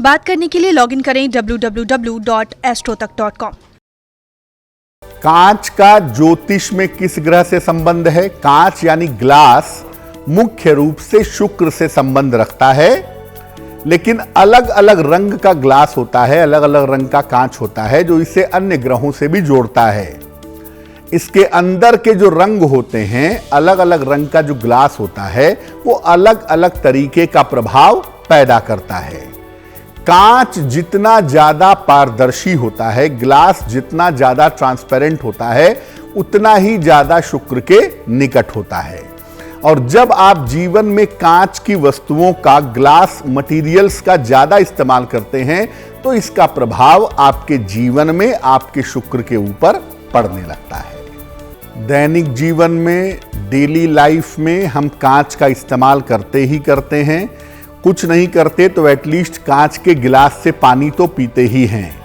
बात करने के लिए लॉगिन करें www.astrotak.com। कांच का ज्योतिष में किस ग्रह से संबंध है? कांच यानी ग्लास मुख्य रूप से शुक्र से संबंध रखता है, लेकिन अलग अलग रंग का ग्लास होता है, अलग अलग रंग का कांच होता है जो इसे अन्य ग्रहों से भी जोड़ता है। इसके अंदर के जो रंग होते हैं, अलग अलग रंग का जो ग्लास होता है, वो अलग अलग तरीके का प्रभाव पैदा करता है। कांच जितना ज्यादा पारदर्शी होता है, ग्लास जितना ज्यादा ट्रांसपेरेंट होता है, उतना ही ज्यादा शुक्र के निकट होता है। और जब आप जीवन में कांच की वस्तुओं का, ग्लास मटेरियल्स का ज्यादा इस्तेमाल करते हैं, तो इसका प्रभाव आपके जीवन में, आपके शुक्र के ऊपर पड़ने लगता है। दैनिक जीवन में, डेली लाइफ में हम कांच का इस्तेमाल करते ही करते हैं। कुछ नहीं करते तो एटलीस्ट कांच के गिलास से पानी तो पीते ही हैं।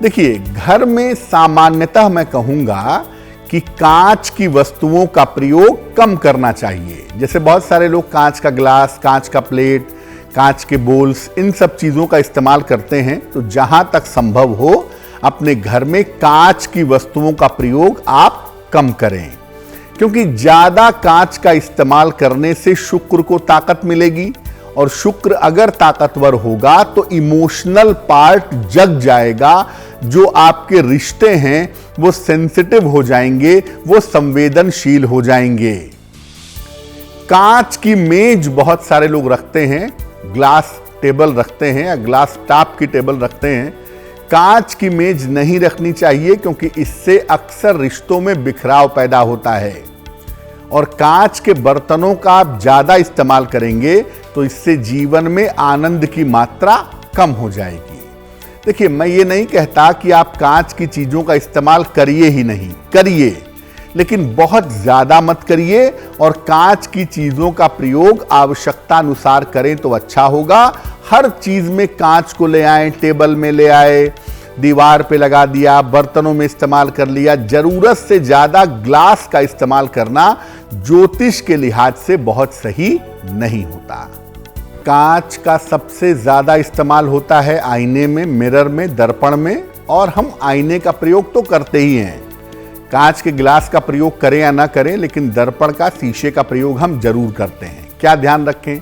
देखिए, घर में सामान्यतः मैं कहूंगा कि कांच की वस्तुओं का प्रयोग कम करना चाहिए। जैसे बहुत सारे लोग कांच का गिलास, कांच का प्लेट, कांच के बोल्स, इन सब चीजों का इस्तेमाल करते हैं, तो जहां तक संभव हो अपने घर में कांच की वस्तुओं का प्रयोग आप कम करें, क्योंकि ज्यादा कांच का इस्तेमाल करने से शुक्र को ताकत मिलेगी, और शुक्र अगर ताकतवर होगा तो इमोशनल पार्ट जग जाएगा। जो आपके रिश्ते हैं वो सेंसिटिव हो जाएंगे, वो संवेदनशील हो जाएंगे। कांच की मेज बहुत सारे लोग रखते हैं, ग्लास टेबल रखते हैं या ग्लास टॉप की टेबल रखते हैं। कांच की मेज नहीं रखनी चाहिए, क्योंकि इससे अक्सर रिश्तों में बिखराव पैदा होता है। और कांच के बर्तनों का आप ज्यादा इस्तेमाल करेंगे तो इससे जीवन में आनंद की मात्रा कम हो जाएगी। देखिए, मैं ये नहीं कहता कि आप कांच की चीजों का इस्तेमाल करिए ही नहीं, करिए, लेकिन बहुत ज्यादा मत करिए। और कांच की चीजों का प्रयोग आवश्यकता अनुसार करें तो अच्छा होगा। हर चीज में कांच को ले आए, टेबल में ले आए, दीवार पे लगा दिया, बर्तनों में इस्तेमाल कर लिया। जरूरत से ज्यादा ग्लास का इस्तेमाल करना ज्योतिष के लिहाज से बहुत सही नहीं होता। कांच का सबसे ज्यादा इस्तेमाल होता है आईने में, मिरर में, दर्पण में, और हम आईने का प्रयोग तो करते ही हैं। कांच के गिलास का प्रयोग करें या ना करें, लेकिन दर्पण का, शीशे का प्रयोग हम जरूर करते हैं। क्या ध्यान रखें?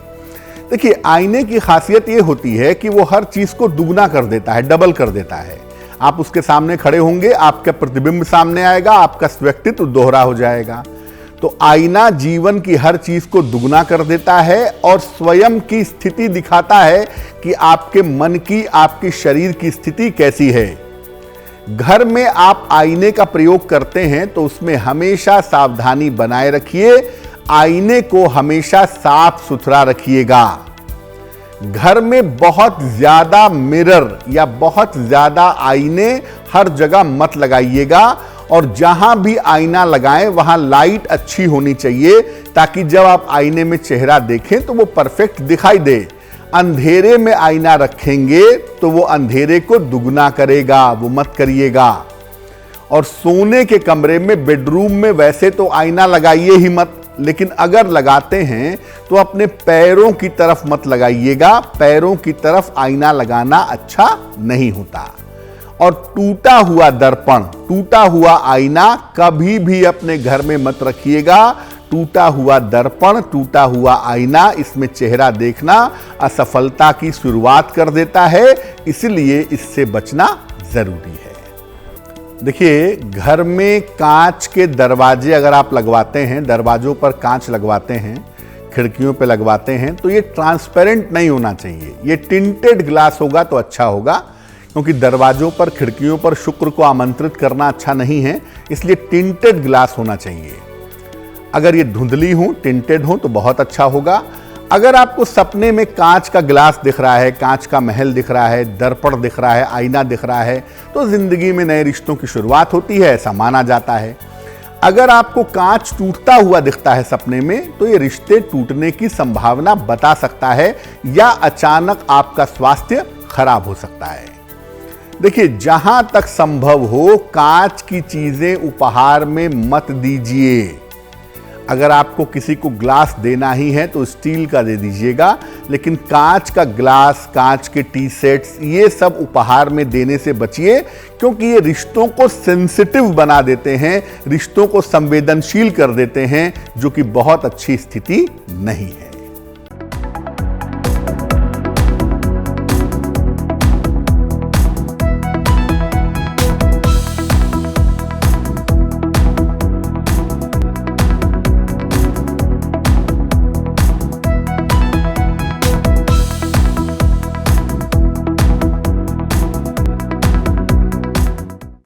देखिए, आईने की खासियत यह होती है कि वो हर चीज को दुगना कर देता है, डबल कर देता है। आप उसके सामने खड़े होंगे, आपका प्रतिबिंब सामने आएगा, आपका व्यक्तित्व दोहरा हो जाएगा। तो आईना जीवन की हर चीज को दुगना कर देता है और स्वयं की स्थिति दिखाता है कि आपके मन की, आपके शरीर की स्थिति कैसी है। घर में आप आईने का प्रयोग करते हैं तो उसमें हमेशा सावधानी बनाए रखिए, आईने को हमेशा साफ सुथरा रखिएगा। घर में बहुत ज्यादा मिरर या बहुत ज्यादा आईने हर जगह मत लगाइएगा, और जहां भी आईना लगाएं वहां लाइट अच्छी होनी चाहिए, ताकि जब आप आईने में चेहरा देखें तो वो परफेक्ट दिखाई दे। अंधेरे में आईना रखेंगे तो वो अंधेरे को दुगना करेगा, वो मत करिएगा। और सोने के कमरे में, बेडरूम में वैसे तो आईना लगाइए ही मत, लेकिन अगर लगाते हैं तो अपने पैरों की तरफ मत लगाइएगा। पैरों की तरफ आईना लगाना अच्छा नहीं होता। और टूटा हुआ दर्पण, टूटा हुआ आईना कभी भी अपने घर में मत रखिएगा। टूटा हुआ दर्पण, टूटा हुआ आईना, इसमें चेहरा देखना असफलता की शुरुआत कर देता है, इसलिए इससे बचना जरूरी है। देखिए, घर में कांच के दरवाजे अगर आप लगवाते हैं, दरवाजों पर कांच लगवाते हैं, खिड़कियों पे लगवाते हैं, तो ये ट्रांसपेरेंट नहीं होना चाहिए। ये टिंटेड ग्लास होगा तो अच्छा होगा, क्योंकि दरवाजों पर, खिड़कियों पर शुक्र को आमंत्रित करना अच्छा नहीं है, इसलिए टिंटेड ग्लास होना चाहिए। अगर ये धुंधली हो, टिंटेड हो तो बहुत अच्छा होगा। अगर आपको सपने में कांच का गिलास दिख रहा है, कांच का महल दिख रहा है, दर्पण दिख रहा है, आईना दिख रहा है, तो जिंदगी में नए रिश्तों की शुरुआत होती है, ऐसा माना जाता है। अगर आपको कांच टूटता हुआ दिखता है सपने में, तो ये रिश्ते टूटने की संभावना बता सकता है, या अचानक आपका स्वास्थ्य खराब हो सकता है। देखिए, जहां तक संभव हो कांच की चीजें उपहार में मत दीजिए। अगर आपको किसी को ग्लास देना ही है तो स्टील का दे दीजिएगा, लेकिन कांच का ग्लास, कांच के टी सेट्स, ये सब उपहार में देने से बचिए, क्योंकि ये रिश्तों को सेंसिटिव बना देते हैं, रिश्तों को संवेदनशील कर देते हैं, जो कि बहुत अच्छी स्थिति नहीं है।